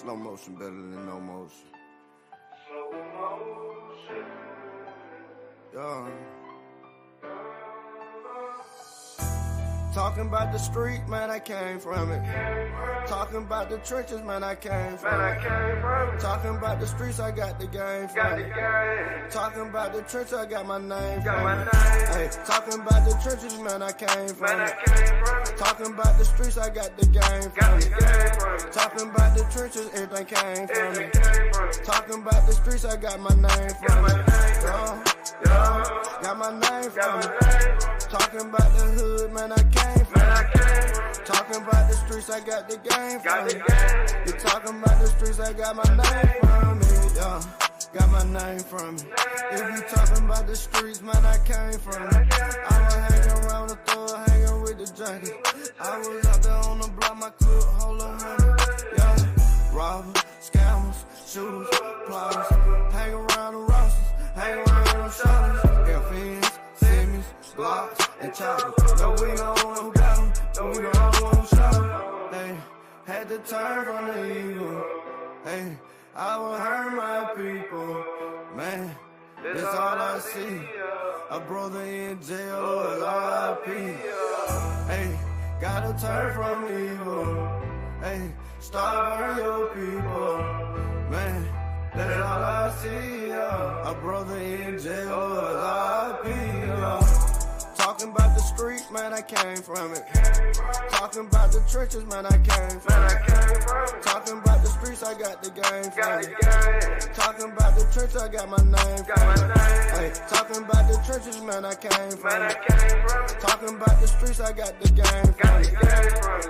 Slow motion better than no motion. Yeah. Talking about the street, man, I came from it. Talking about the trenches, man, I came from it. Talking about the streets, I got the game from it. Talking about the trench, I got my name from it. Hey, talking about the trenches, man, I came from it. Talking about the streets, I got the game from it. Talking about the trenches, everything came from me. Talking about the streets, I got my name from it. Got my name from it. Talking about the hood, man, I came from it. Talking about the streets, I got the game from it. You talking about the streets, I got my name from it. Yeah, got my name from it. If you talking about the streets, man, I came from it. I was hanging around the thug, hanging with the junkies. I was out there on the block, my clip, hold on, honey. Yeah, robbers, scammers, shooters, plotters. Hang around the rosters, hang around the shutters. FNs, Simmons, blocks, and choppers. No, we don't know who got them. No, we don't know who shot them. Hey, had to turn from the evil. Hey, I will hurt my people. Man, that's all I see. A brother in jail or a RIP. Hey, gotta turn from evil. Hey, start hurting your people. Man, that's all I see. A brother in jail or a RIP. Talking about the street, man, I came from it. Talking about the trenches, man, I came from it. Talking about the streets, I got the game from it. Talking about the trench, I got my name from it. Hey, talking about the trenches, man, I came from it. Talking about the streets, I got the game from it.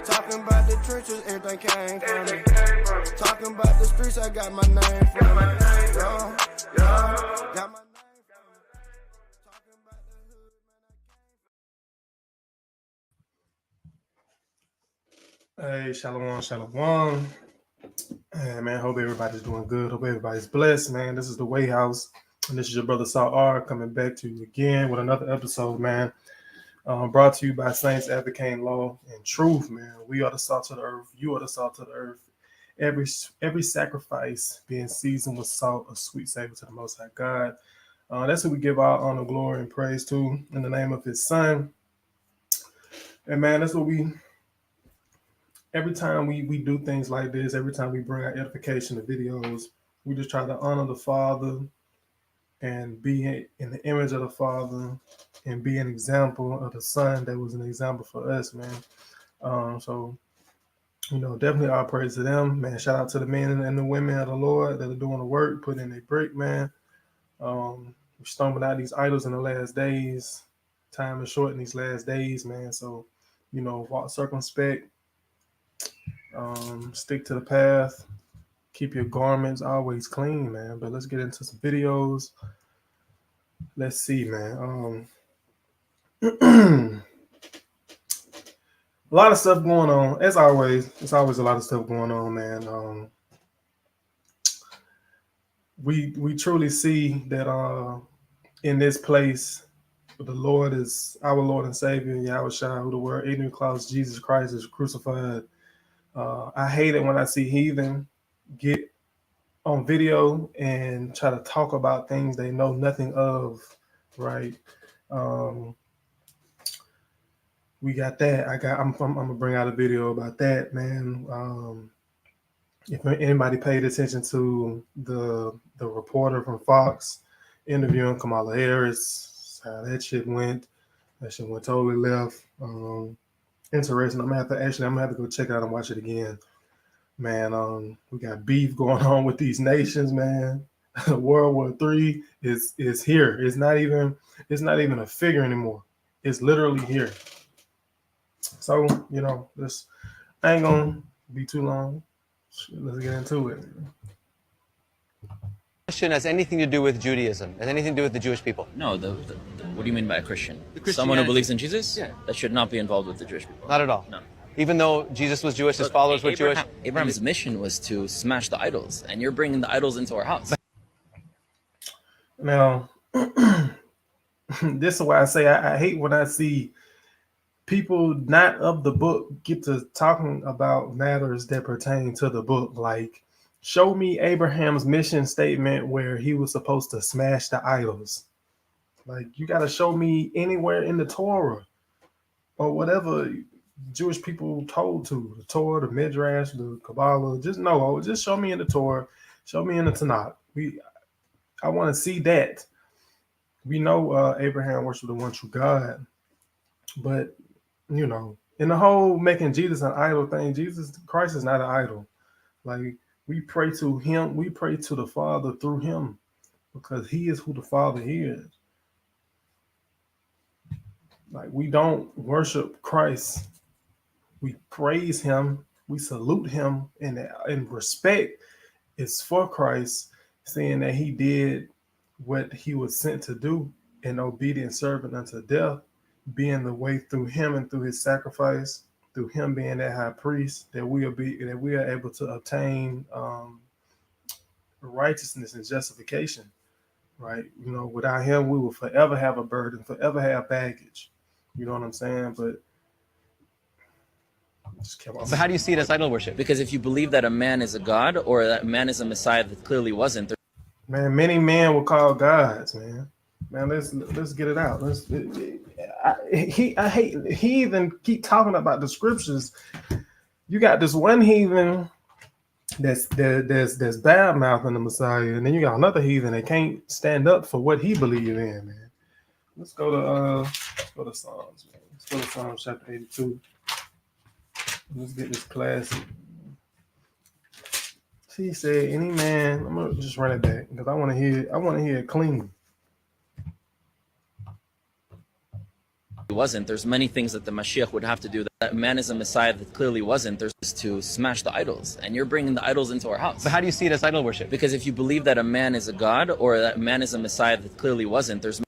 Talking about the trenches, everything came from it. Talking about the streets, I got my name from it. Got my Hey, shalom, shalom. Hey, man, hope everybody's doing good. Hope everybody's blessed, man. This is the Way House, and this is your brother Saul R coming back to you again with another episode, man. Brought to you by Saints Advocating Law and Truth, man. We are the salt of the earth. You are the salt of the earth. Every sacrifice being seasoned with salt, a sweet savor to the Most High God. That's who we give our honor, glory, and praise to in the name of His Son. And man, that's what we. Every time we do things like this, every time we bring our edification to videos, we just try to honor the Father and be in the image of the Father and be an example of the Son that was an example for us, man. So, definitely all praise to them, man. Shout out to the men and the women of the Lord that are doing the work, putting in their brick, man. We're stomping out these idols in the last days. Time is short in these last days, man. So, walk circumspect. Stick to the path. Keep your garments always clean, man. But let's get into some videos. Let's see, man. A lot of stuff going on. As always, it's always a lot of stuff going on, man. We truly see that in this place, the Lord is our Lord and Savior, Yahushua, who the word ignorant calls Jesus Christ, is crucified. I hate it when I see heathen get on video and try to talk about things they know nothing of, right? We got that. I'm gonna bring out a video about that, man. If anybody paid attention to the reporter from Fox interviewing Kamala Harris, how that shit went totally left. Interesting. I'm gonna have to go check it out and watch it again, man. We got beef going on with these nations, man. World War III is here. It's not even a figure anymore. It's literally here. So, this I ain't gonna be too long. Let's get into it. Question has anything to do with Judaism, has anything to do with the Jewish people. No, what do you mean by a Christian? Christianity. Someone who believes in Jesus? Yeah. That should not be involved with the Jewish people. Not at all. No. Even though Jesus was Jewish, his Look, followers were Jewish. Abraham's mission was to smash the idols, and you're bringing the idols into our house. Now, this is why I say I hate when I see people not of the book get to talking about matters that pertain to the book. Like, show me Abraham's mission statement where he was supposed to smash the idols. Like, you got to show me anywhere in the Torah or whatever Jewish people told to, the Torah, the Midrash, the Kabbalah. Just show me in the Torah, show me in the Tanakh. I want to see that. We know Abraham worshiped the one true God, but in the whole making Jesus an idol thing, Christ is not an idol. Like, we pray to him, we pray to the Father through him, because he is who the Father is. Like, we don't worship Christ. We praise him, we salute him, and respect is for Christ, saying that he did what he was sent to do, an obedient servant unto death, being the way through him and through his sacrifice, through him being that high priest, that we are able to obtain righteousness and justification, right? Without him, we will forever have a burden, forever have baggage. You know what I'm saying? But how do you see it as idol worship? Because if you believe that a man is a god or that man is a Messiah that clearly wasn't, man, many men will call gods, man. Man, let's get it out. I hate heathen keep talking about the scriptures. You got this one heathen that's bad mouthing the Messiah, and then you got another heathen that can't stand up for what he believes in, man. Let's go to Psalms, man. Let's go to Psalms chapter 82. Let's get this classic. He said, "Any man." I'm gonna just run it back because I want to hear it clean. Wasn't. There's many things that the Mashiach would have to do that man is a Messiah that clearly wasn't. There's to smash the idols, and you're bringing the idols into our house. But how do you see it as idol worship? Because if you believe that a man is a god or that man is a Messiah that clearly wasn't, there's.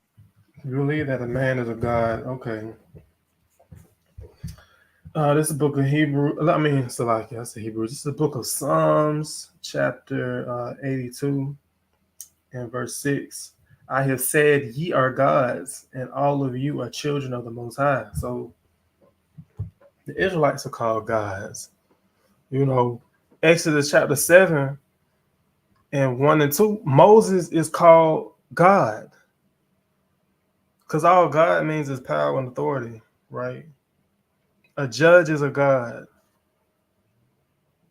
You believe that a man is a god? Okay. This is the book of Hebrew. I said Hebrew. This is the book of Psalms, chapter 82, and verse 6. I have said, ye are gods, and all of you are children of the Most High. So the Israelites are called gods. Exodus chapter 7 and 1 and 2, Moses is called God. Because all God means is power and authority, right? A judge is a god.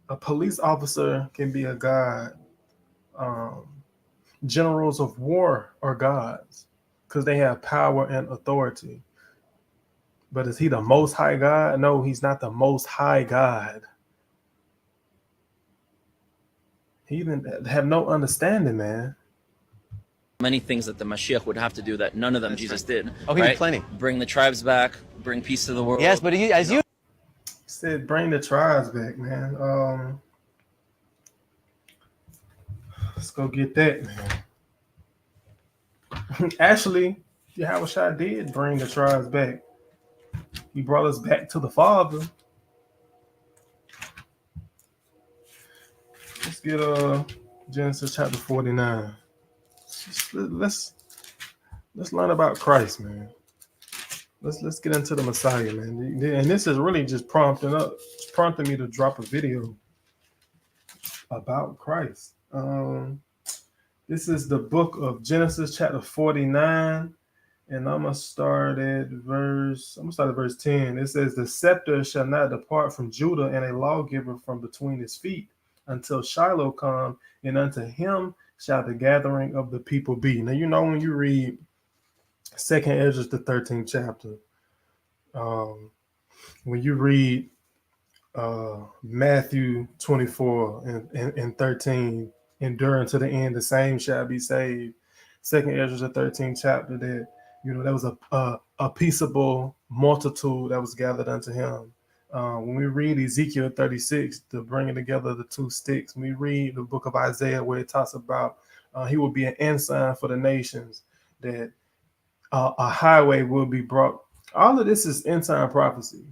A police officer can be a god. Generals of war are gods because they have power and authority. But is he the most high God? No, he's not the most high God. He even have no understanding, man. Many things that the Mashiach would have to do that none of them Jesus did. Oh, he did plenty. Bring the tribes back, bring peace to the world. Yes, but he said, bring the tribes back, man. Let's go get that, man. Actually, Yahushua did bring the tribes back. He brought us back to the Father. Let's get Genesis chapter 49. Let's learn about Christ, man. Let's get into the Messiah, man. And this is really just prompting me to drop a video about Christ. This is the book of Genesis chapter 49, and I'm gonna start at verse 10. It says, the scepter shall not depart from Judah, and a lawgiver from between his feet, until Shiloh come, and unto him shall the gathering of the people be. Now, when you read 2nd Ezra, the 13th chapter, when you read Matthew 24 and 13, endure unto the end, the same shall be saved. 2nd Ezra, the 13th chapter, that there was a peaceable multitude that was gathered unto him. When we read Ezekiel 36, the bringing together the two sticks, we read the book of Isaiah where it talks about he will be an ensign for the nations, that a highway will be brought. All of this is end time prophecy.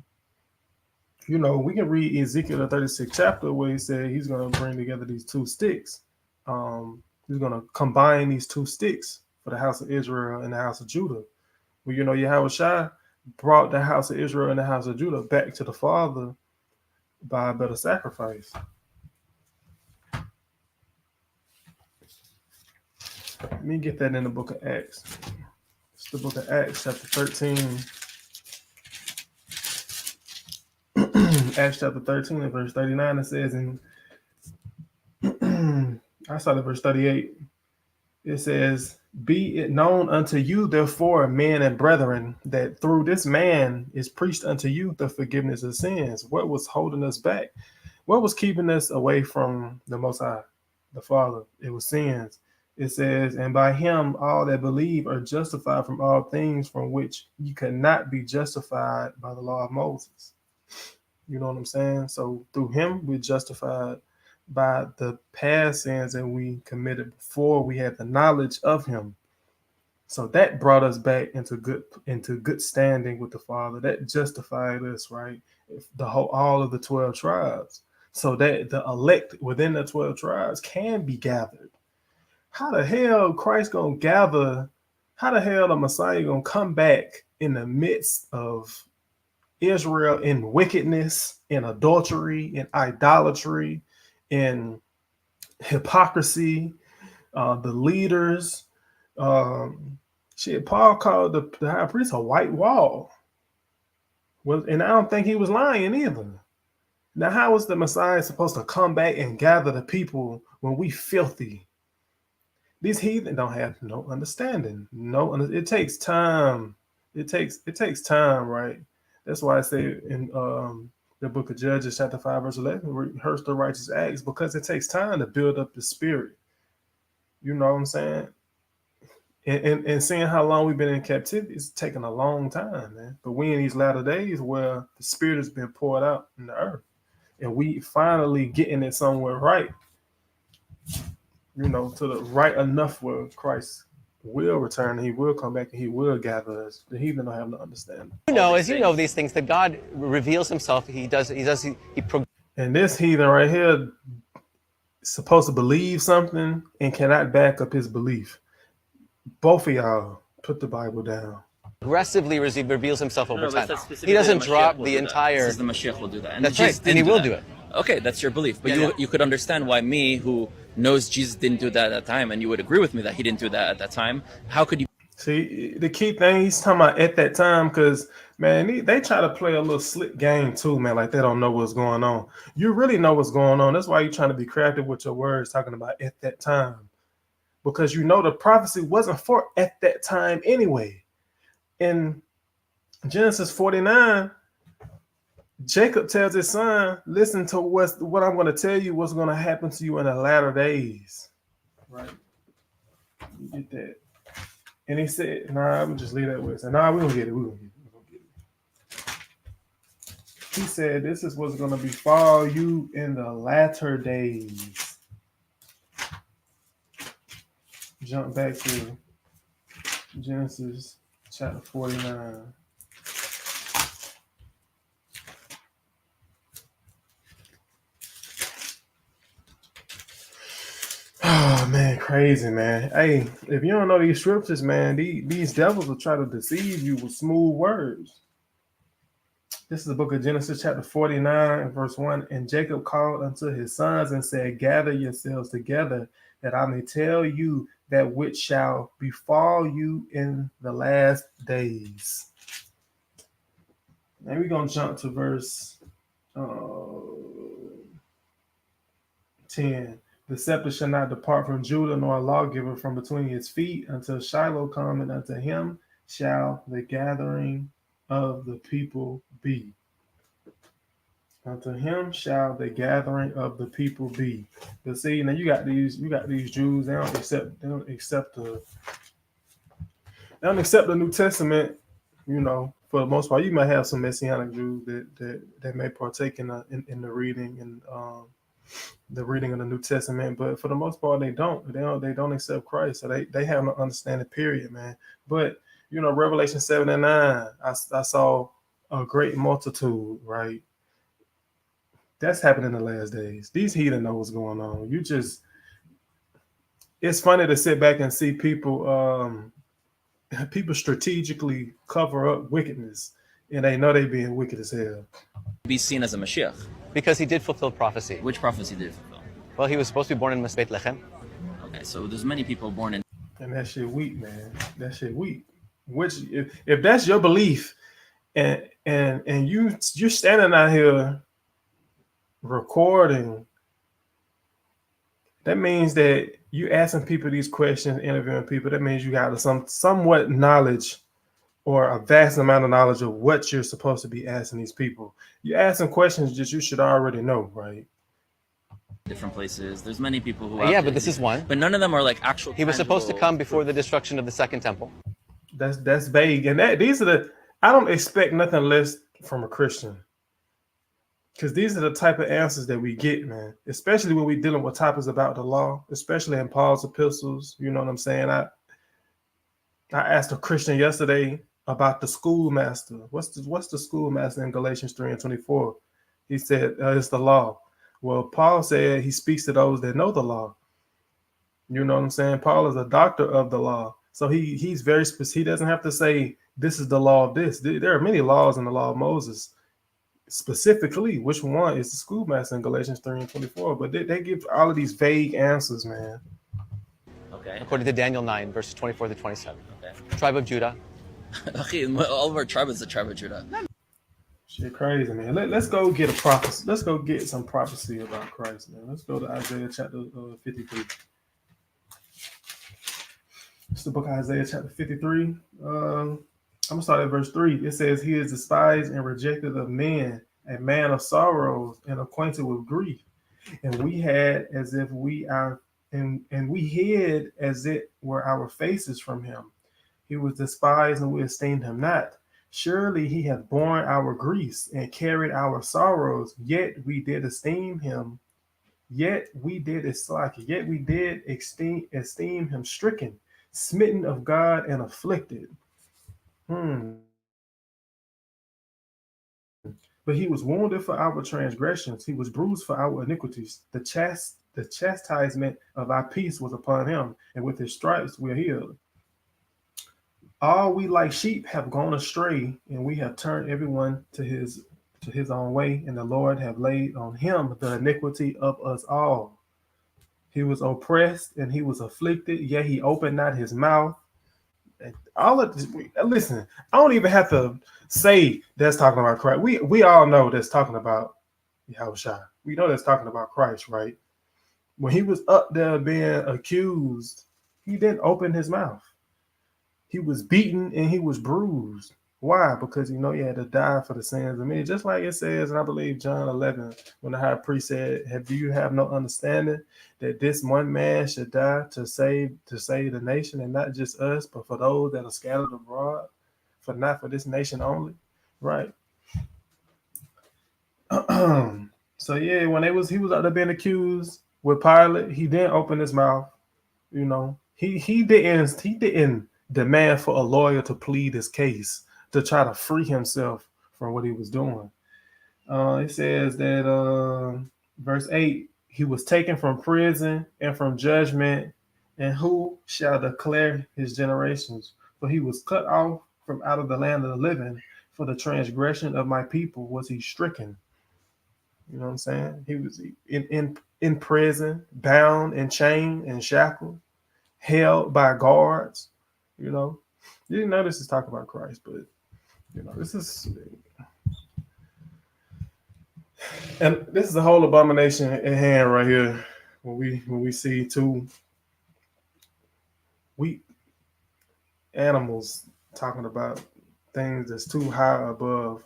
You know, we can read Ezekiel the 36th chapter where he said he's going to bring together these two sticks. He's going to combine these two sticks for the house of Israel and the house of Judah. Well, you know, Yahushua brought the house of Israel and the house of Judah back to the Father by a better sacrifice. Let me get that in the book of Acts. It's the book of Acts, chapter 13. Acts chapter 13 and verse 39, it says, and I started verse 38. It says, be it known unto you, therefore, men and brethren, that through this man is preached unto you the forgiveness of sins. What was holding us back? What was keeping us away from the Most High, the Father? It was sins. It says, and by him all that believe are justified from all things from which you could not be justified by the law of Moses. You know what I'm saying? So through him, we're justified by the past sins that we committed before we had the knowledge of him. So that brought us back into good standing with the Father. That justified us, right? All of the 12 tribes. So that the elect within the 12 tribes can be gathered. How the hell Christ gonna gather? How the hell the Messiah gonna come back in the midst of Israel in wickedness, in adultery, in idolatry, in hypocrisy, the leaders? Paul called the high priest a white wall. Well, and I don't think he was lying either. Now, how is the Messiah supposed to come back and gather the people when we filthy? These heathen don't have no understanding. It takes time. It takes time, right? That's why I say in the book of Judges, chapter 5, verse 11, rehearse the righteous acts, because it takes time to build up the spirit. You know what I'm saying? And seeing how long we've been in captivity, it's taken a long time, man. But we in these latter days where the spirit has been poured out in the earth, and we finally getting it somewhere right, you know, to the right enough where Christ will return, and he will come back, and he will gather us. The heathen don't have no understanding. You know, as you know these things, that God reveals himself. He And this heathen right here is supposed to believe something and cannot back up his belief. Both of y'all put the Bible down. progressively reveals himself over time. But He doesn't drop the It entire. says the Mashiach will do that. And That's Jesus right, and he didn't will that. do it. Okay, that's your belief. But you could understand why me, who knows Jesus didn't do that at that time, and you would agree with me that he didn't do that at that time, how could you? See, the key thing he's talking about at that time, because, man, they try to play a little slick game too, man, like they don't know what's going on. You really know what's going on. That's why you're trying to be crafty with your words, talking about at that time. Because you know the prophecy wasn't for at that time anyway. In Genesis 49, Jacob tells his son, listen to what I'm going to tell you, what's going to happen to you in the latter days. Right? You get that. And he said, nah, I'm going to just leave that with us. And nah, we're going to get it. We're going to get it. He said, this is what's going to befall you in the latter days. Jump back to Genesis chapter 49. Oh, man, crazy, man. Hey, if you don't know these scriptures, man, these devils will try to deceive you with smooth words. This is the book of Genesis chapter 49, verse 1. And Jacob called unto his sons and said, gather yourselves together, that I may tell you that which shall befall you in the last days. Now we're going to jump to verse 10. The scepter shall not depart from Judah, nor a lawgiver from between his feet, until Shiloh come, and unto him shall the gathering of the people be. Unto him shall the gathering of the people be. But see, now you got these Jews, they don't accept the New Testament, you know, for the most part, you might have some Messianic Jews that may partake in the reading and the reading of the New Testament, but for the most part, they don't accept Christ, so they have no understanding. Period, man. But Revelation 7 and 9, I saw a great multitude, right? That's happening in the last days. These heathen know what's going on. It's funny to sit back and see people strategically cover up wickedness, and they know they being wicked as hell. Be seen as a Mashiach. Because he did fulfill prophecy. Which prophecy did he fulfill? Well, he was supposed to be born in Bethlehem. Okay, so there's many people born in. And that shit weak, man. That shit weak. Which, if that's your belief, and you're standing out here recording, that means that you asking people these questions, interviewing people. That means you got somewhat knowledge, or a vast amount of knowledge of what you're supposed to be asking these people. You're asking questions that you should already know, right? Different places. There's many people who. Yeah, but this is one. But none of them are like actual. He was supposed to come before the destruction of the second temple. That's vague, and I don't expect nothing less from a Christian, because these are the type of answers that we get, man. Especially when we're dealing with topics about the law, especially in Paul's epistles. You know what I'm saying? I asked a Christian yesterday about the schoolmaster. What's the schoolmaster in Galatians 3 and 24? He said it's the law. Well, Paul said he speaks to those that know the law. You know what I'm saying? Paul is a doctor of the law. So he's very specific. He doesn't have to say this is the law of this. There are many laws in the law of Moses. Specifically, which one is the schoolmaster in Galatians 3 and 24? But they give all of these vague answers, man. Okay. According to Daniel 9, verses 24 to 27. Okay. Tribe of Judah. Okay, all of our tribe is the tribe of Judah. Shit crazy, man. Let's go get a prophecy. Let's go get some prophecy about Christ, man. Let's go to Isaiah chapter 53. It's the book of Isaiah chapter 53. I'm going to start at verse 3. It says, "He is despised and rejected of men, a man of sorrows and acquainted with grief. And we had as if we hid as it were our faces from him. He was despised and we esteemed him not. Surely he hath borne our griefs and carried our sorrows, yet we did esteem him. Yet we did esteem him stricken, smitten of God, and afflicted. But he was wounded for our transgressions, he was bruised for our iniquities. The chastisement of our peace was upon him, and with his stripes we are healed. All we like sheep have gone astray, and we have turned everyone to his own way, and the Lord have laid on him the iniquity of us all. He was oppressed and he was afflicted, yet he opened not his mouth." All of this, listen, I don't even have to say that's talking about Christ. We all know that's talking about Yahushua. We know that's talking about Christ, right? When he was up there being accused, he didn't open his mouth. He was beaten and he was bruised. Why? Because he had to die for the sins of many. Just like it says, and I believe John 11, when the high priest said, "Do you have no understanding that this one man should die to save the nation, and not just us, but for those that are scattered abroad, not for this nation only?" Right. So yeah, when he was out there being accused with Pilate, he didn't open his mouth. He didn't demand for a lawyer to plead his case to try to free himself from what he was doing. It says that verse 8, he was taken from prison and from judgment, and who shall declare his generations? For he was cut off from out of the land of the living. For the transgression of my people was he stricken. You know what I'm saying? He was in prison, bound and chained and shackled, held by guards. You didn't know this is talking about Christ, but this is, and this is the whole abomination at hand right here. When we see two weak animals talking about things that's too high above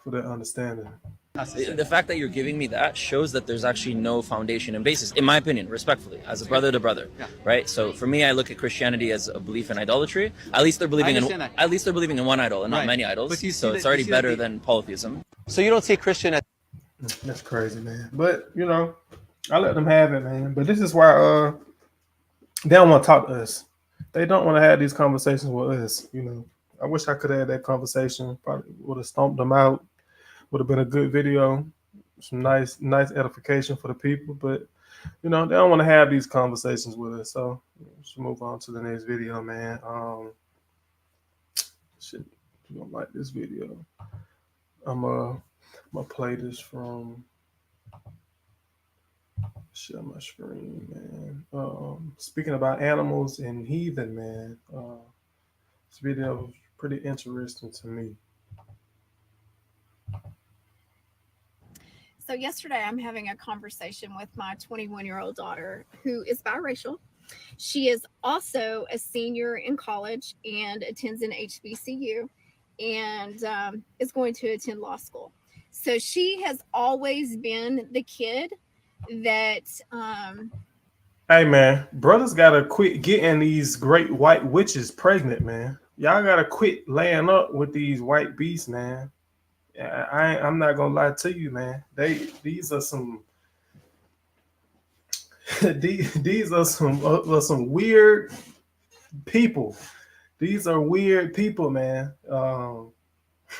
for their understanding. The fact that you're giving me that shows that there's actually no foundation and basis, in my opinion, respectfully, as a brother to brother, right? So for me, I look at Christianity as a belief in idolatry. At least they're believing in one idol and not many idols. So it's already better than polytheism. So you don't see Christian as That's crazy, man. But you know, I let them have it, man. But this is why they don't want to talk to us. They don't want to have these conversations with us. You know, I wish I could have had that conversation. Probably would have stomped them out. Would have been a good video, some nice edification for the people. But you know, they don't want to have these conversations with us. So let's move on to the next video, man. Shit, you don't like this video? I'm gonna play this from. Share my screen, man. Speaking about animals and heathen, man. This video was pretty interesting to me. So yesterday I'm having a conversation with my 21-year-old daughter who is biracial. She is also a senior in college and attends an HBCU and is going to attend law school. So she has always been the kid that Hey man, brothers gotta quit getting these great white witches pregnant, man. Y'all gotta quit laying up with these white beasts, man. I'm not gonna lie to you, man. These are some these are some weird people. These are weird people, man.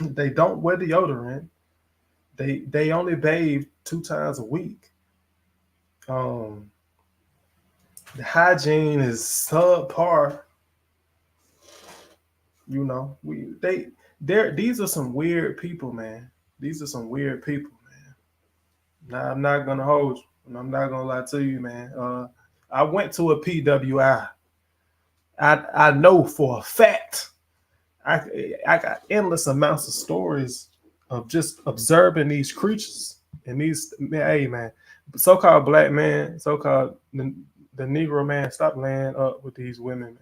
They don't wear deodorant. They only bathe 2 times a week. The hygiene is subpar. You know, these are some weird people, man. These are some weird people, man. Now I'm not gonna hold you, and I'm not gonna lie to you, man. I went to a PWI. I know for a fact. I got endless amounts of stories of just observing these creatures and these. Hey, man, so-called black man, so-called the Negro man, stop laying up with these women, man.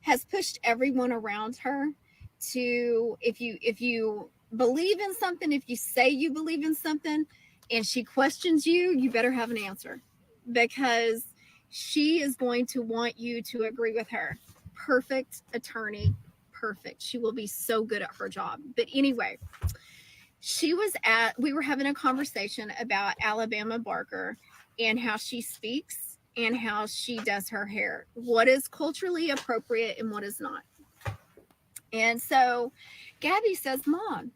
Has pushed everyone around her to, if you believe in something, if you say you believe in something and she questions you, you better have an answer, because she is going to want you to agree with her. Perfect attorney, perfect. She will be so good at her job. But anyway, we were having a conversation about Alabama Barker and how she speaks and how she does her hair, what is culturally appropriate and what is not. And so Gabby says, Mom,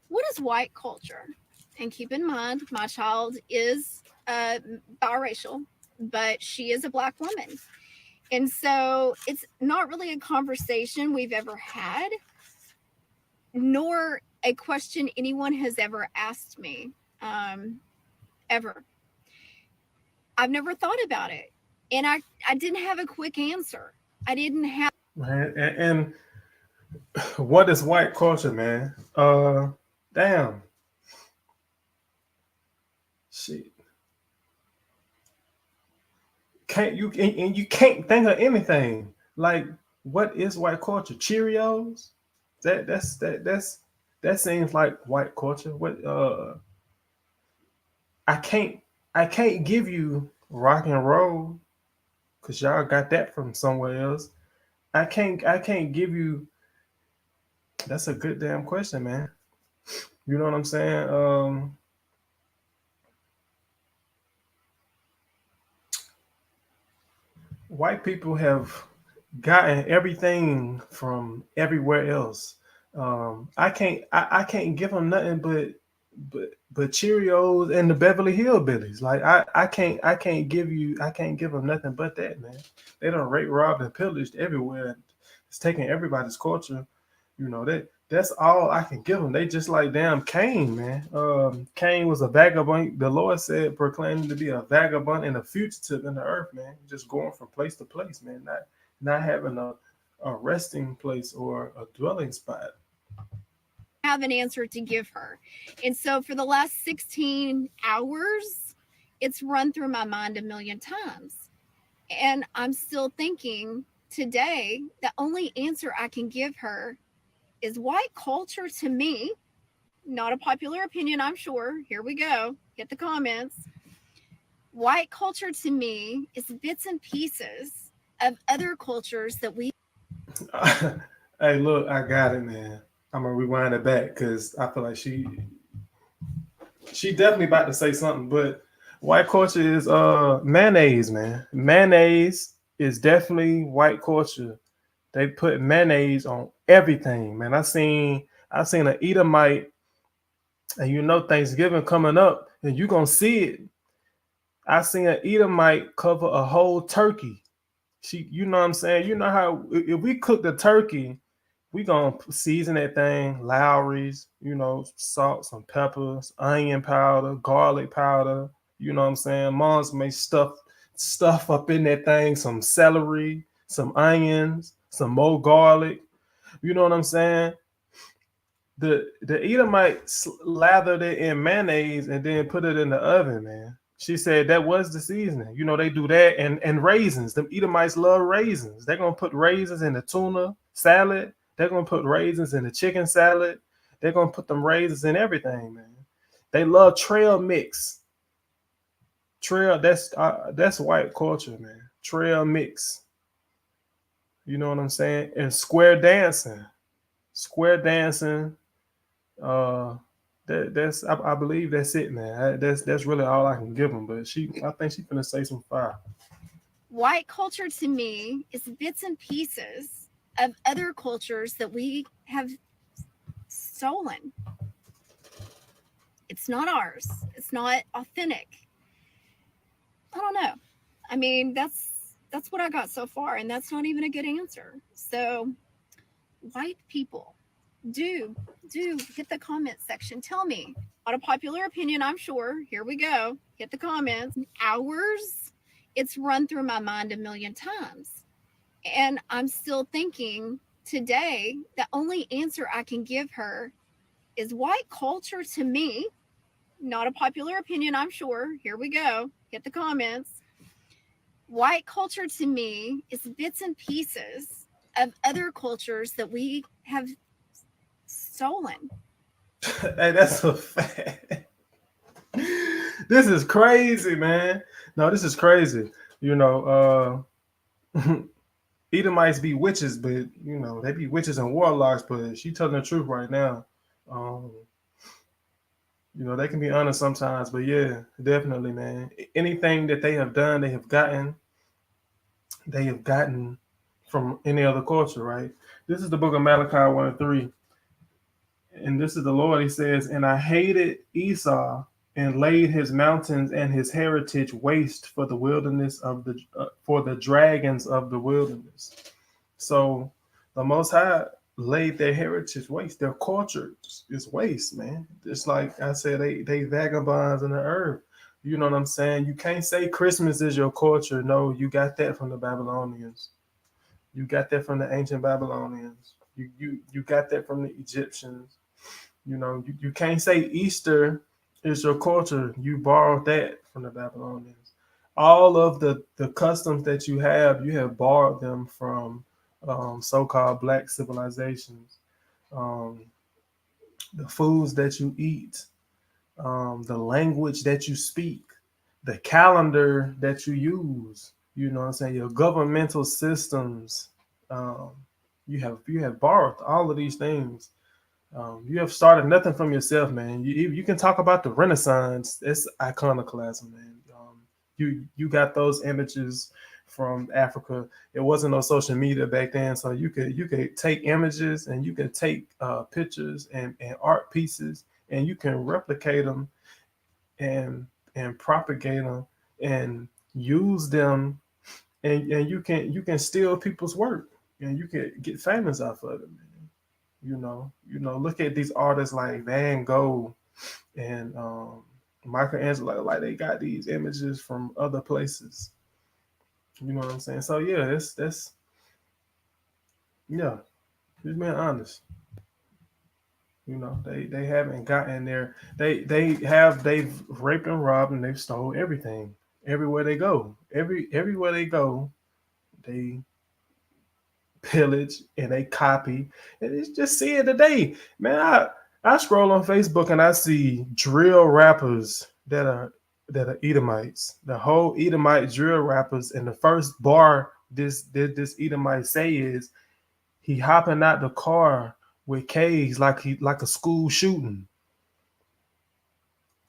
what is white culture? And keep in mind, my child is biracial, but she is a black woman. And so it's not really a conversation we've ever had, nor a question anyone has ever asked me, ever. I've never thought about it. And I didn't have a quick answer. I didn't have. Man, and what is white culture, man? Damn. Shit. You can't think of anything. Like, what is white culture? Cheerios? That seems like white culture. What I can't give you rock and roll because y'all got that from somewhere else. I can't give you. That's a good damn question, man. You know what I'm saying? White people have gotten everything from everywhere else. I can't give them nothing but Cheerios and the Beverly Hillbillies. Like I can't give them nothing but that, man. They done raped, robbed, and pillaged everywhere. It's taking everybody's culture. You know that's all I can give them. They just like damn Cain, man. Cain was a vagabond. The Lord said, proclaiming to be a vagabond and a fugitive in the earth, man. Just going from place to place, man. Not having a resting place or a dwelling spot. Have an answer to give her. And so for the last 16 hours, it's run through my mind a million times. And I'm still thinking today, the only answer I can give her is white culture to me Not a popular opinion, I'm sure. Here we go. Hit the comments. White culture to me is bits and pieces of other cultures that we. Hey, look, I got it, man. I'm gonna rewind it back because I feel like she definitely about to say something, but white culture is mayonnaise, man. Mayonnaise is definitely white culture. They put mayonnaise on everything, man. I seen an Edomite, and you know Thanksgiving coming up, and you gonna see it. I seen an Edomite cover a whole turkey. You know what I'm saying? You know how if we cook the turkey, we gonna season that thing, Lowry's, salt, some peppers, onion powder, garlic powder. You know what I'm saying? Mom's may stuff up in that thing, some celery, some onions, some more garlic. You know what I'm saying? The Edomite lathered it in mayonnaise and then put it in the oven, man. She said that was the seasoning. They do that and raisins. The Edomites love raisins. They're gonna put raisins in the tuna salad. They're gonna put raisins in the chicken salad. They're gonna put them raisins in everything, man. They love trail mix. Trail, that's white culture, man. Trail mix. You know what I'm saying? And square dancing. Square dancing. That's I believe that's it, man. That's really all I can give them. But I think she's gonna say some fire. White culture to me is bits and pieces of other cultures that we have stolen. It's not ours. It's not authentic. I don't know. I mean, that's what I got so far, and that's not even a good answer. So, white people, do hit the comment section. Tell me. Not a popular opinion, I'm sure. Here we go. Hit the comments. Hours. It's run through my mind a million times, and I'm still thinking today. The only answer I can give her is white culture to me. Not a popular opinion, I'm sure. Here we go. Hit the comments. White culture to me is bits and pieces of other cultures that we have stolen. Hey, that's a fact. This is crazy, man. No, this is crazy. Edomites be witches, but they be witches and warlocks. But she telling the truth right now. They can be honest sometimes, but yeah, definitely, man. Anything that they have done, they have gotten from any other culture, right? This is the book of Malachi 1:3. And this is the Lord. He says, "And I hated Esau and laid his mountains and his heritage waste for the wilderness for the dragons of the wilderness." So the Most High laid their heritage waste. Their culture is waste, man. Just like I said, they vagabonds in the earth. You know what I'm saying? You can't say Christmas is your culture. No, you got that from the Babylonians. You got that from the ancient Babylonians. You got that from the Egyptians. You can't say Easter is your culture. You borrowed that from the Babylonians. All of the customs that you have borrowed them from so-called black civilizations. The foods that you eat, the language that you speak, the calendar that you use. You know what I'm saying? Your governmental systems. You have borrowed all of these things. You have started nothing from yourself, man. You can talk about the Renaissance. It's iconoclasm, man. You got those images from Africa. It wasn't no social media back then, so you could take images and you can take pictures and art pieces and you can replicate them and propagate them and use them, and you can steal people's work and you can get famous off of it, man. Look at these artists like Van Gogh and Michelangelo. Like they got these images from other places. You know what I'm saying? So yeah, that's just being honest. They haven't gotten there. They've raped and robbed and they've stole everything. Everywhere they go. Everywhere they go, they pillage and they copy. And it's just see it today. Man, I scroll on Facebook and I see drill rappers that are Edomites. The whole Edomite drill rappers, and the first bar this Edomite say is he hopping out the car with K's like a school shooting.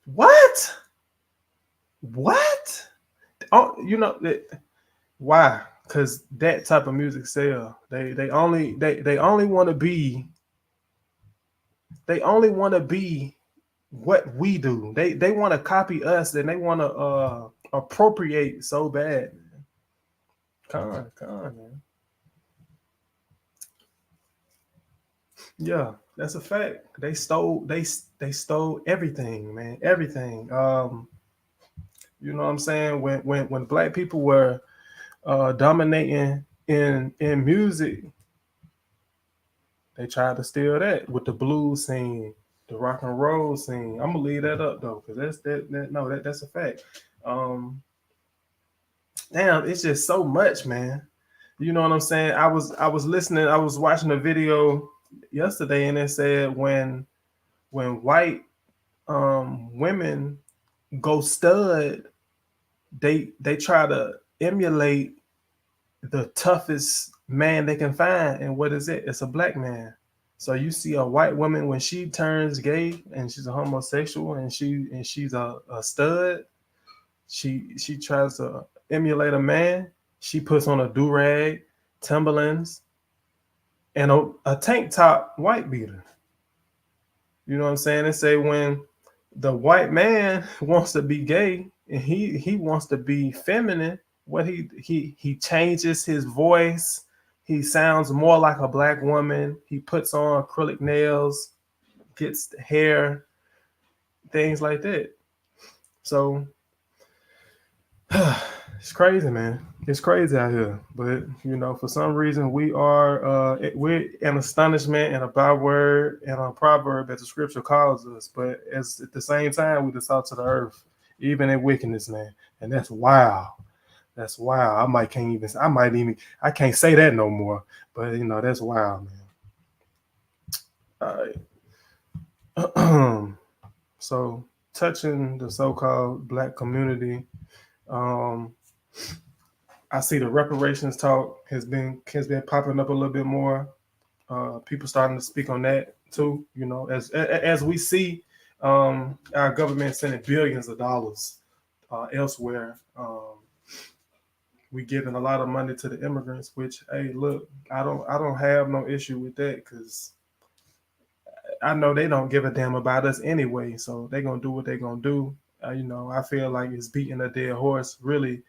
What? What? Oh, why? Because that type of music sell. They only want to be. They only want to be what we do. They want to copy us and they want to appropriate so bad. Come on, man. Yeah, that's a fact. They stole everything, man. Everything. You know what I'm saying? When black people were dominating in music, they tried to steal that with the blues scene, the rock and roll scene. I'm gonna leave that up though, because that's a fact. Damn, it's just so much, man. You know what I'm saying? I was listening, I was watching a video yesterday, and it said when white women go stud, they try to emulate the toughest man they can find, and what is it? It's a black man. So you see a white woman when she turns gay and she's a homosexual and she's a stud, she tries to emulate a man. She puts on a do-rag, Timberlands, and a tank top white beater. You know what I'm saying? They say when the white man wants to be gay and he wants to be feminine, what he changes his voice. He sounds more like a black woman. He puts on acrylic nails, gets hair, things like that. So it's crazy, man. It's crazy out here. But for some reason we're an astonishment and a byword and a proverb as the scripture calls us. But at the same time, we're the salt of the earth, even in wickedness, man. And that's wild. That's wild. I can't say that no more. But that's wild, man. All right. So touching the so-called black community, I see the reparations talk has been popping up a little bit more. People starting to speak on that too. As we see our government sending billions of dollars elsewhere. We giving a lot of money to the immigrants, which, hey, look, I don't have no issue with that, because I know they don't give a damn about us anyway. So they're gonna do what they're gonna do. I feel like it's beating a dead horse, really.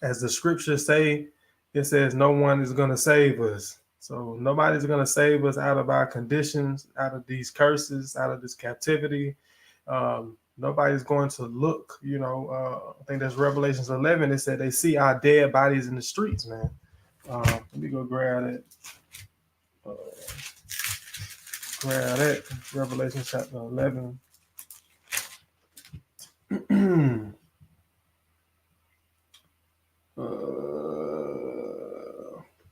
As the scriptures say, it says no one is gonna save us. So nobody's gonna save us out of our conditions, out of these curses, out of this captivity. Nobody's going to look, I think that's Revelations 11. It said they see our dead bodies in the streets, man. Let me go grab it. Revelation chapter 11.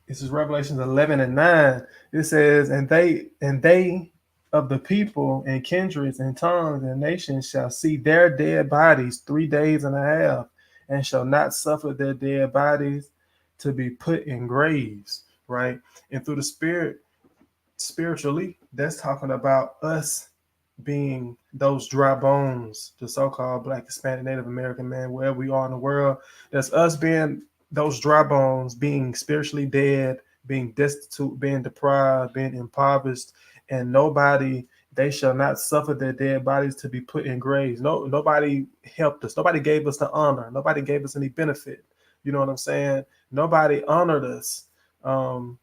This is Revelation 11 and 9. It says, and they of the people and kindreds and tongues and nations shall see their dead bodies 3 days and a half, and shall not suffer their dead bodies to be put in graves. Right? And through the Spirit, spiritually, that's talking about us being those dry bones, the so-called Black, Hispanic, Native American man, wherever we are in the world. That's us being those dry bones, being spiritually dead, being destitute, being deprived, being impoverished, and they shall not suffer their dead bodies to be put in graves. Nobody helped us. Nobody gave us the honor. Nobody gave us any benefit. You know what I'm saying? Nobody honored us. So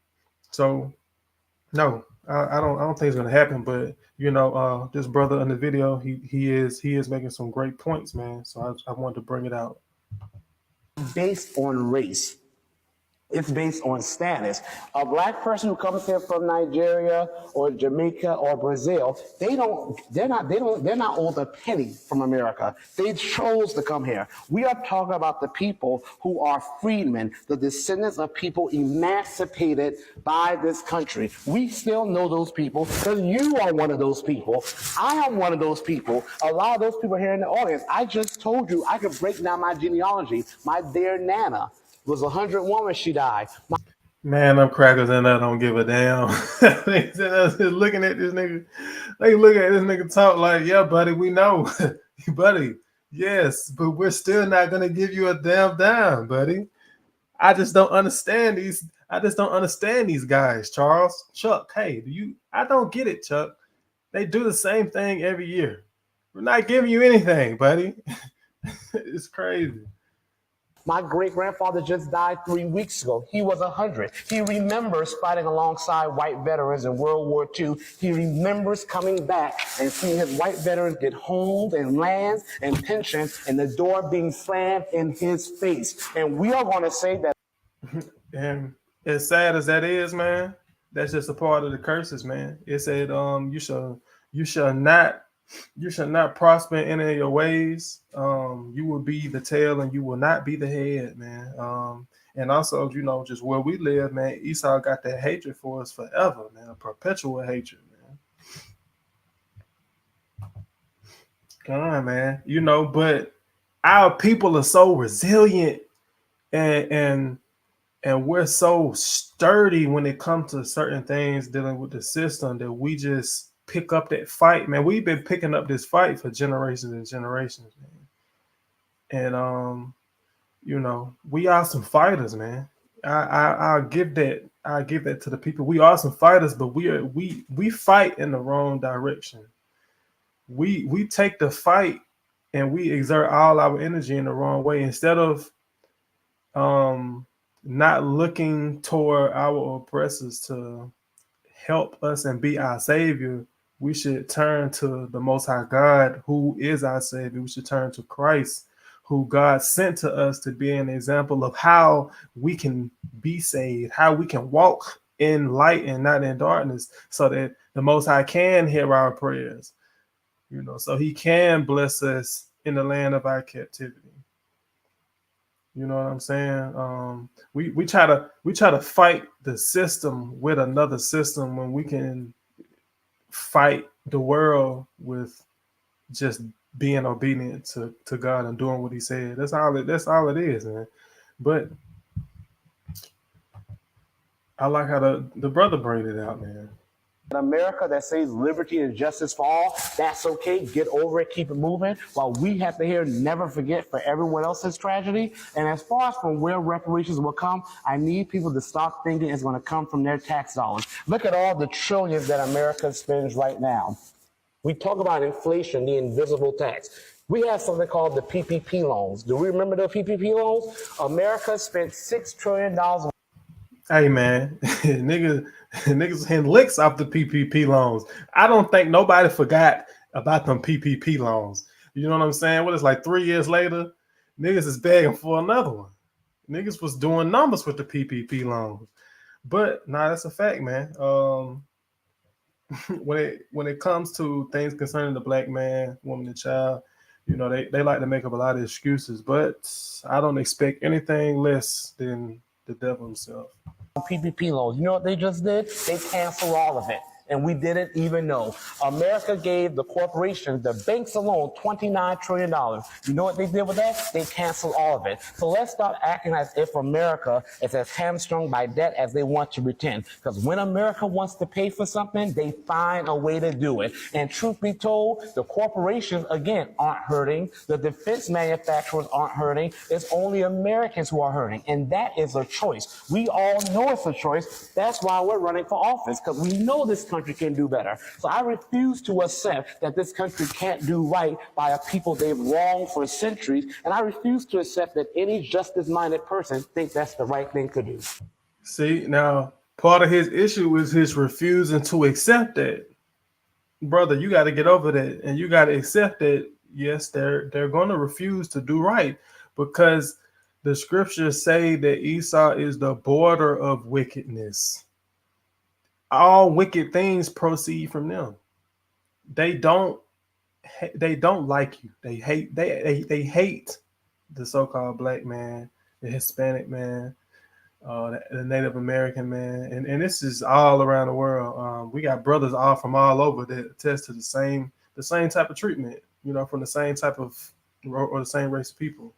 no, I don't think it's gonna happen. But this brother in the video, he is making some great points, man. So I wanted to bring it out. Based on race. It's based on status. A black person who comes here from Nigeria or Jamaica or Brazil, they're not owed a penny from America. They chose to come here. We are talking about the people who are freedmen, the descendants of people emancipated by this country. We still know those people because you are one of those people. I am one of those people. A lot of those people here in the audience, I just told you I could break down my genealogy. My dear Nana was 101 when she died. Man, them crackers and I don't give a damn. They just looking at this nigga. They look at this nigga talk like, yeah, buddy, we know. Buddy, yes, but we're still not gonna give you a damn dime, buddy. I just don't understand these. I just don't understand these guys, Charles. Chuck, hey, I don't get it, Chuck. They do the same thing every year. We're not giving you anything, buddy. It's crazy. My great-grandfather just died 3 weeks ago. He was 100. He remembers fighting alongside white veterans in World War II. He remembers coming back and seeing his white veterans get homes and lands and pensions and the door being slammed in his face. And we are going to say that. And as sad as that is, man, that's just a part of the curses, man. It said, you shall not prosper in any of your ways. You will be the tail and you will not be the head, man. And also, just where we live, man, Esau got that hatred for us forever, man, a perpetual hatred, man. Come on, man. But our people are so resilient and we're so sturdy when it comes to certain things dealing with the system that we just pick up that fight, man. We've been picking up this fight for generations and generations, man. And we are some fighters, man. I'll give that. I'll give that to the people. We are some fighters, but we fight in the wrong direction. We take the fight and we exert all our energy in the wrong way. Instead of not looking toward our oppressors to help us and be our savior, we should turn to the Most High God, who is our savior. We should turn to Christ, who God sent to us to be an example of how we can be saved, how we can walk in light and not in darkness, so that the Most High can hear our prayers, so he can bless us in the land of our captivity. You know what I'm saying? We try to fight the system with another system when we can fight the world with just being obedient to God and doing what he said. That's all it is, man. But I like how the brother brought it out, man. In America that says liberty and justice for all, that's okay. Get over it, keep it moving. While we have to hear never forget for everyone else's tragedy. And as far as from where reparations will come, I need people to stop thinking it's going to come from their tax dollars. Look at all the trillions that America spends right now. We talk about inflation, the invisible tax. We have something called the PPP loans. Do we remember the PPP loans? America spent $6 trillion. Hey, man, niggas hitting licks off the PPP loans. I don't think nobody forgot about them PPP loans. You know what I'm saying? What, it's like 3 years later, niggas is begging for another one. Niggas was doing numbers with the PPP loans. But, that's a fact, man. When it comes to things concerning the black man, woman, and child, they like to make up a lot of excuses. But I don't expect anything less than the devil himself. PPP loans. You know what they just did? They canceled all of it. And we didn't even know. America gave the corporations, the banks alone, $29 trillion. You know what they did with that? They canceled all of it. So let's stop acting as if America is as hamstrung by debt as they want to pretend. Because when America wants to pay for something, they find a way to do it. And truth be told, the corporations, again, aren't hurting. The defense manufacturers aren't hurting. It's only Americans who are hurting. And that is a choice. We all know it's a choice. That's why we're running for office, because we know this country can do better. So I refuse to accept that this country can't do right by a people they've wronged for centuries, and I refuse to accept that any justice-minded person thinks that's the right thing to do. See, now, part of his issue is his refusing to accept that. Brother, you got to get over that, and you got to accept that, yes, they're going to refuse to do right, because The scriptures say that Esau is the border of wickedness. All wicked things proceed from them. They don't like you. They hate the so-called black man, the Hispanic man, the Native American man, and this is all around the world. We got brothers all from all over that attest to the same type of treatment, from the same type of or the same race of people.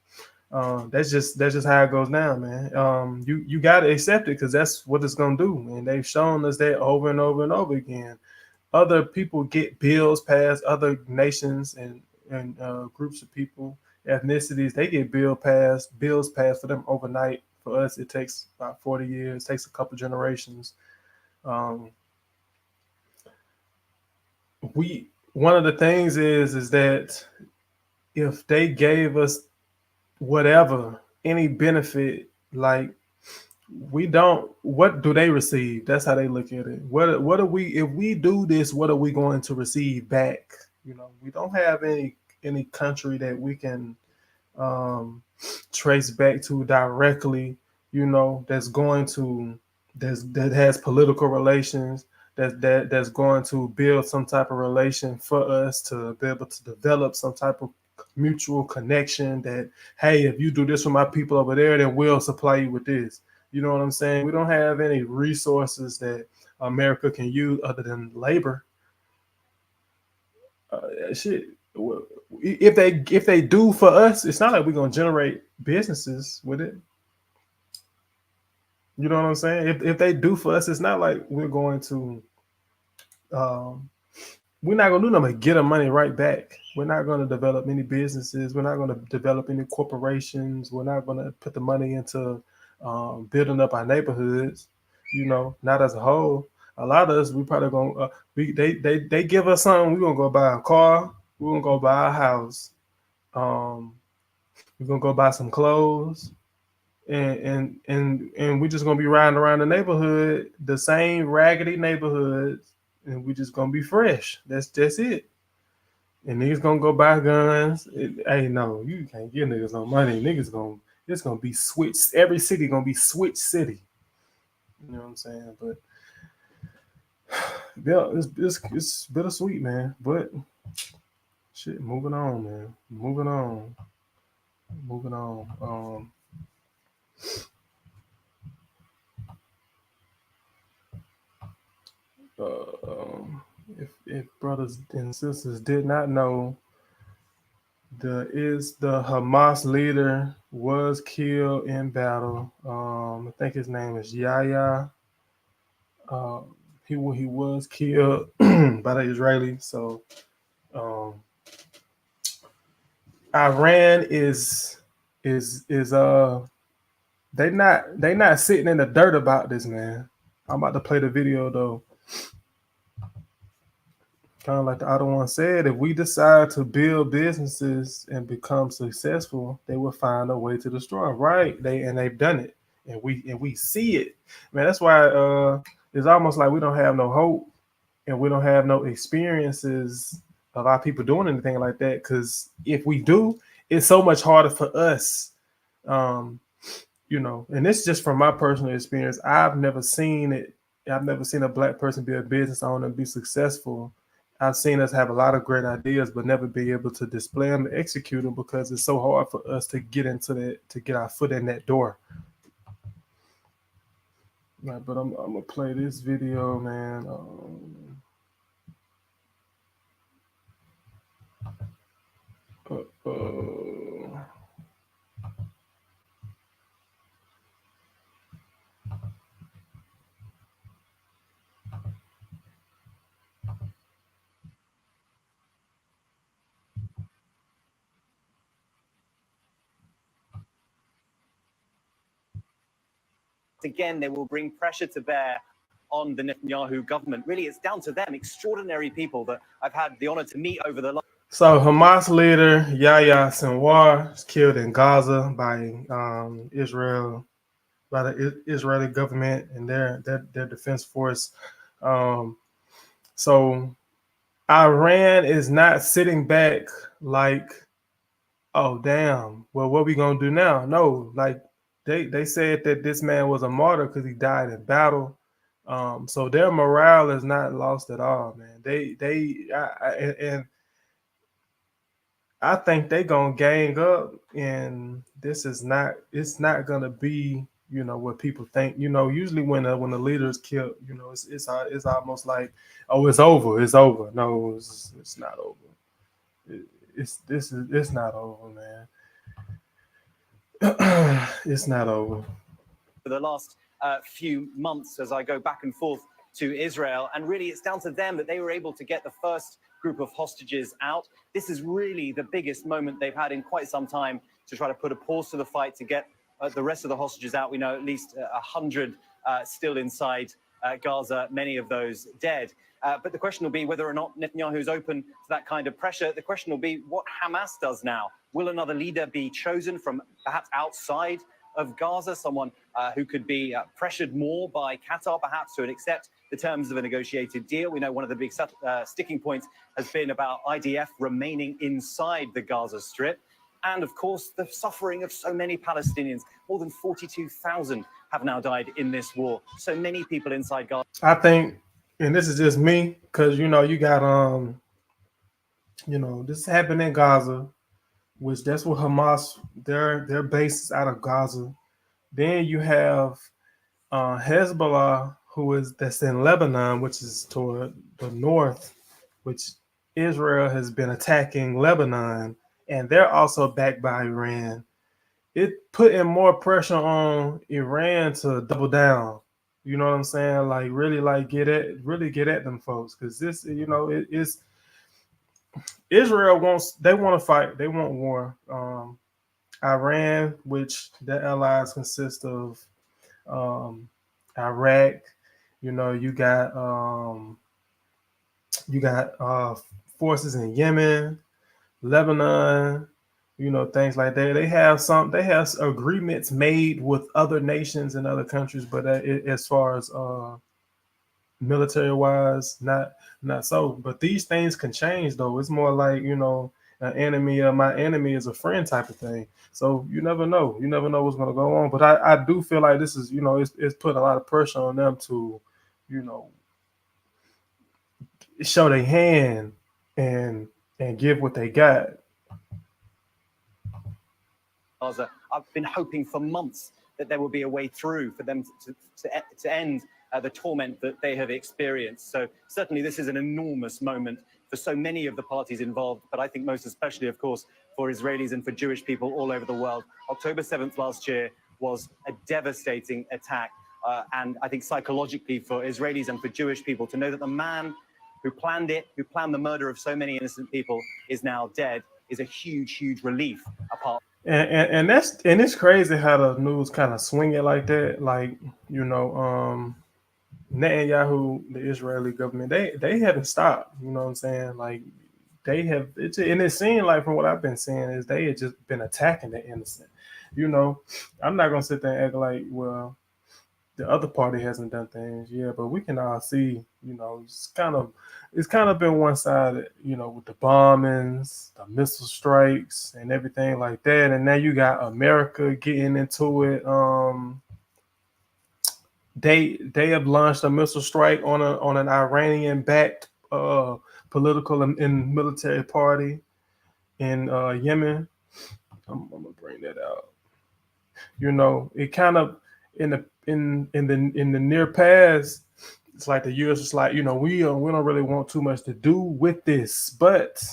That's just how it goes down, man. You got to accept it because that's what it's gonna do, and they've shown us that over and over and over again. Other people get bills passed, other nations and groups of people, ethnicities, they get bills passed for them overnight. For us, it takes about 40 years, takes a couple generations. One of the things is that if they gave us whatever, any benefit, like what do they receive? That's how they look at it. What are we, if we do this, what are we going to receive back? We don't have any country that we can trace back to directly, that's going to that has political relations, that's going to build some type of relation for us to be able to develop some type of mutual connection that, hey, if you do this for my people over there, then we'll supply you with this. You know what I'm saying? We don't have any resources that America can use other than labor. Shit. If they do for us, it's not like we're gonna generate businesses with it. You know what I'm saying? If they do for us, it's not like we're going to. We're not gonna do nothing but get the money right back. We're not gonna develop any businesses. We're not gonna develop any corporations. We're not gonna put the money into building up our neighborhoods. Not as a whole. A lot of us, we probably gonna they give us something. We're gonna go buy a car. We're gonna go buy a house. We're gonna go buy some clothes, and we're just gonna be riding around the neighborhood, the same raggedy neighborhoods, and we're just gonna be fresh. That's it. And niggas gonna go buy guns. Hey, no, you can't give niggas no money. It's gonna be switched. Every city gonna be switch city. You know what I'm saying? But yeah, it's bittersweet, man. But shit, moving on, man. Moving on. If brothers and sisters did not know, the Hamas leader was killed in battle. I think his name is Yahya. He was killed by the Israelis. So Iran is they not sitting in the dirt about this, man. I'm about to play the video though. Kind of like the other one said, if we decide to build businesses and become successful, they will find a way to destroy. Right? They've done it, and we see it, man. That's why it's almost like we don't have no hope, and we don't have no experiences of our people doing anything like that. Because if we do, it's so much harder for us. And it's just from my personal experience. I've never seen it. I've never seen a black person be a business owner and be successful. I've seen us have a lot of great ideas, but never be able to display them and execute them because it's so hard for us to get into that, to get our foot in that door. Right, but I'm gonna play this video, man. Again, they will bring pressure to bear on the Netanyahu government. Really, it's down to them, extraordinary people that I've had the honor to meet over the last. So Hamas leader Yahya Sinwar is killed in Gaza by Israel, by the Israeli government and their defense force. So Iran is not sitting back like oh damn, well, what we gonna do now? No, like they said that this man was a martyr because he died in battle. So their morale is not lost at all, man. And I think they gonna gang up, and it's not gonna be, what people think. Usually when the leader is killed, it's almost like, oh, it's over, it's over. No, it's not over. It's not over, man. It's not over. For the last few months, as I go back and forth to Israel, and really it's down to them that they were able to get the first group of hostages out. This is really the biggest moment they've had in quite some time to try to put a pause to the fight, to get the rest of the hostages out. We know at least 100 still inside Gaza, many of those dead. But the question will be whether or not Netanyahu is open to that kind of pressure. The question will be what Hamas does now. Will another leader be chosen from perhaps outside of Gaza, someone who could be pressured more by Qatar, perhaps, to accept the terms of a negotiated deal? We know one of the big sticking points has been about IDF remaining inside the Gaza Strip. And, of course, the suffering of so many Palestinians. More than 42,000 have now died in this war. So many people inside Gaza. I think, and this is just me, because, you got, this happened in Gaza, which that's what Hamas, their base is out of Gaza. Then you have Hezbollah, that's in Lebanon, which is toward the north, which Israel has been attacking Lebanon, and they're also backed by Iran. It putting more pressure on Iran to double down. You know what I'm saying? Like really get at them folks, because this, it is. Israel want to fight. They want war. Iran, which their allies consist of Iraq. You got forces in Yemen, Lebanon. Things like that. They have agreements made with other nations and other countries, but as far as military wise, not so. But these things can change, though. It's more like, an enemy of my enemy is a friend type of thing. So you never know what's going to go on. But I do feel like this is, it's putting a lot of pressure on them to, show their hand and give what they got. I've been hoping for months that there will be a way through for them to end the torment that they have experienced. So certainly this is an enormous moment for so many of the parties involved, but I think most especially, of course, for Israelis and for Jewish people all over the world. October 7th last year was a devastating attack. And I think psychologically for Israelis and for Jewish people to know that the man who planned the murder of so many innocent people is now dead is a huge, huge relief. And it's crazy how the news kind of swing it like that. Like, Netanyahu, the Israeli government, they haven't stopped. You know what I'm saying? Like they have, and it seemed like from what I've been seeing is they had just been attacking the innocent. I'm not gonna sit there and act like, well, the other party hasn't done things, but we can all see, it's kind of been one-sided, with the bombings, the missile strikes, and everything like that. And now you got America getting into it. They have launched a missile strike on an Iranian-backed political and military party in Yemen. I'm gonna bring that out. It kind of in the near past, it's like the U.S. is like, we don't really want too much to do with this, but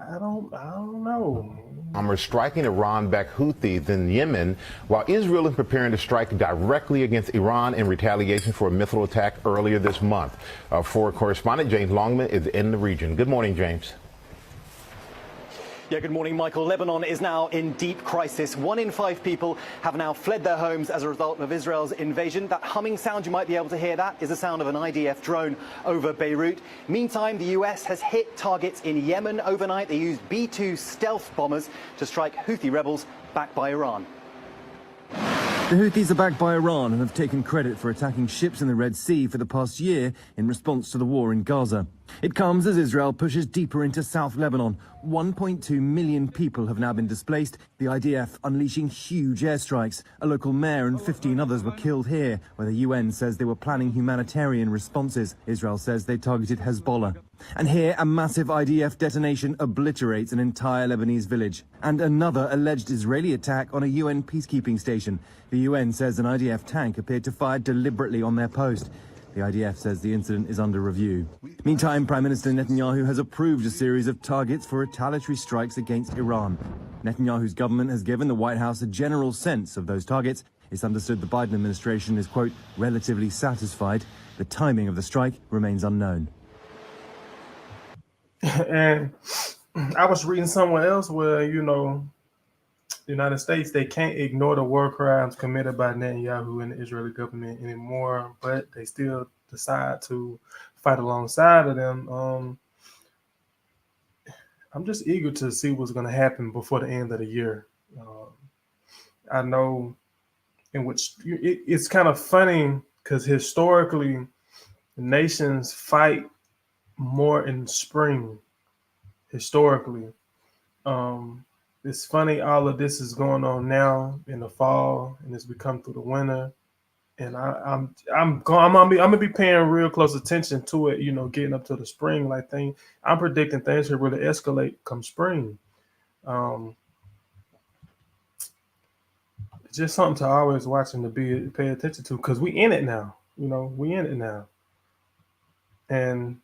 I don't know. We're striking Iran-backed Houthis in Yemen, while Israel is preparing to strike directly against Iran in retaliation for a missile attack earlier this month. For correspondent James Longman is in the region. Good morning, James. Yeah, good morning, Michael. Lebanon is now in deep crisis. 1 in 5 people have now fled their homes as a result of Israel's invasion. That humming sound you might be able to hear, that is the sound of an IDF drone over Beirut. Meantime, the US has hit targets in Yemen overnight. They used B-2 stealth bombers to strike Houthi rebels backed by Iran. The Houthis are backed by Iran and have taken credit for attacking ships in the Red Sea for the past year in response to the war in Gaza. It comes as Israel pushes deeper into South Lebanon. 1.2 million people have now been displaced, the IDF unleashing huge airstrikes. A local mayor and 15 others were killed here, where the UN says they were planning humanitarian responses. Israel says they targeted Hezbollah. And here, a massive IDF detonation obliterates an entire Lebanese village. And another alleged Israeli attack on a UN peacekeeping station. The UN says an IDF tank appeared to fire deliberately on their post. The IDF says the incident is under review. Meantime, Prime Minister Netanyahu has approved a series of targets for retaliatory strikes against Iran. Netanyahu's government has given the White House a general sense of those targets. It's understood the Biden administration is, quote, relatively satisfied. The timing of the strike remains unknown. And I was reading somewhere else where, the United States, they can't ignore the war crimes committed by Netanyahu and the Israeli government anymore, but they still decide to fight alongside of them. I'm just eager to see what's going to happen before the end of the year. I know in which it's kind of funny because historically nations fight more in spring. Historically, it's funny all of this is going on now in the fall, and as we come through the winter, and I'm gonna be paying real close attention to it. Getting up to the spring, I'm predicting things could really escalate come spring. It's just something to always watch and to pay attention to because we in it now. We in it now, and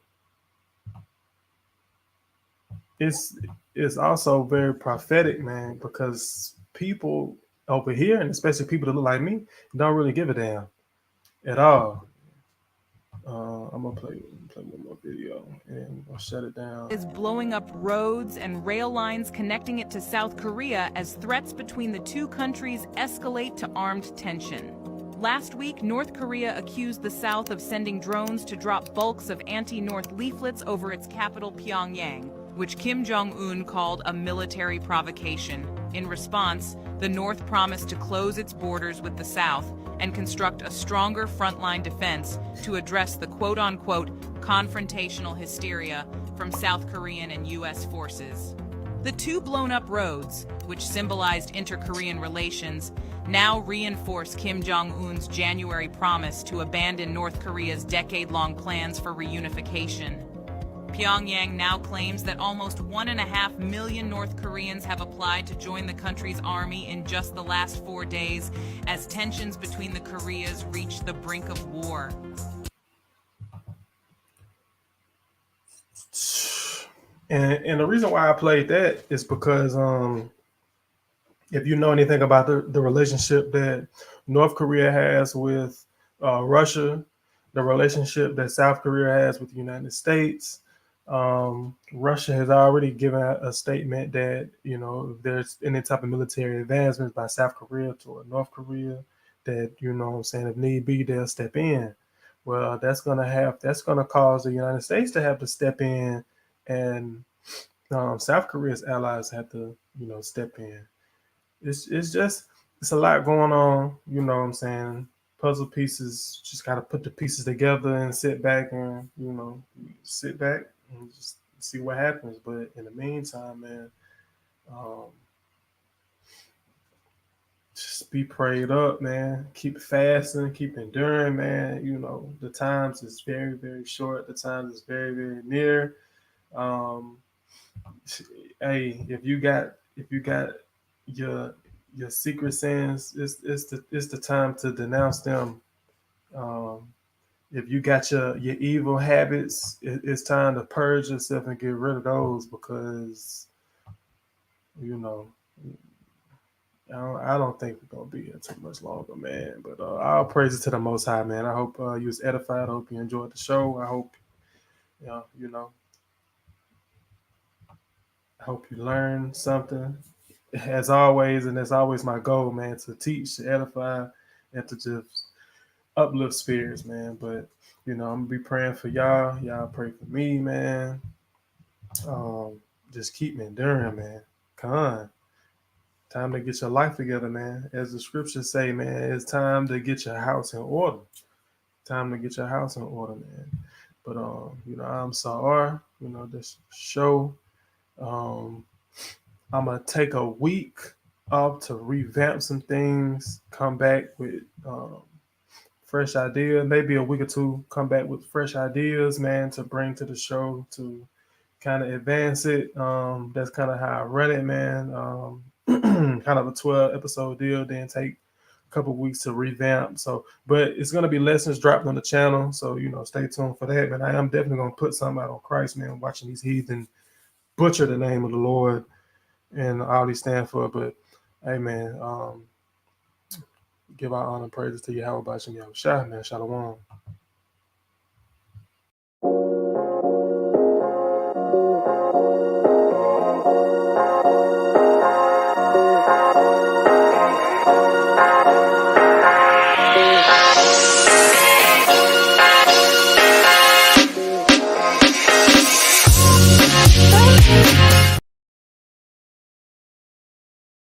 it's also very prophetic, man, because people over here, and especially people that look like me, don't really give a damn at all. I'm gonna play one more video and I'll shut it down. Is blowing up roads and rail lines connecting it to South Korea as threats between the two countries escalate to armed tension. Last week, North Korea accused the South of sending drones to drop bulks of anti-North leaflets over its capital, Pyongyang, which Kim Jong-un called a military provocation. In response, the North promised to close its borders with the South and construct a stronger frontline defense to address the quote-unquote confrontational hysteria from South Korean and U.S. forces. The two blown-up roads, which symbolized inter-Korean relations, now reinforce Kim Jong-un's January promise to abandon North Korea's decade-long plans for reunification. Pyongyang now claims that almost 1.5 million North Koreans have applied to join the country's army in just the last 4 days as tensions between the Koreas reach the brink of war. And the reason why I played that is because if you know anything about the relationship that North Korea has with Russia, the relationship that South Korea has with the United States, Russia has already given a statement that, if there's any type of military advancements by South Korea toward North Korea, that, if need be, they'll step in. Well, that's going to cause the United States to have to step in, and South Korea's allies have to, step in. It's a lot going on, puzzle pieces, just got to put the pieces together and sit back and just see what happens. But in the meantime, man, just be prayed up, man. Keep fasting, keep enduring, man. The times is very, very short. The times is very, very near. Hey, if you got your secret sins, it's the time to denounce them. If you got your evil habits, it's time to purge yourself and get rid of those, because I don't think we're gonna be here too much longer, man. But all praises to the Most High, man. I hope you was edified. I hope you enjoyed the show. I hope I hope you learned something. As always, and that's always my goal, man, to teach, to edify, and to just uplift spirits, man. But I'm gonna be praying for y'all. Y'all pray for me, man. Just keep me enduring, man. Come on. Time to get your life together, man. As the scriptures say, man, it's time to get your house in order. Time to get your house in order, man. But I'm Sa'ar, this show. I'm gonna take a week off to revamp some things, come back with fresh ideas, maybe a week or two, come back with fresh ideas, man, to bring to the show to kind of advance it. That's kind of how I run it, man. Kind of a 12 episode deal, then take a couple weeks to revamp. So, but it's gonna be lessons dropped on the channel. So, stay tuned for that. Man, I am definitely gonna put something out on Christ, man. Watching these heathen butcher the name of the Lord and all he stand for. But hey, man, give our honor and praises to Yahweh Bashim Yahushua, man. Shalom.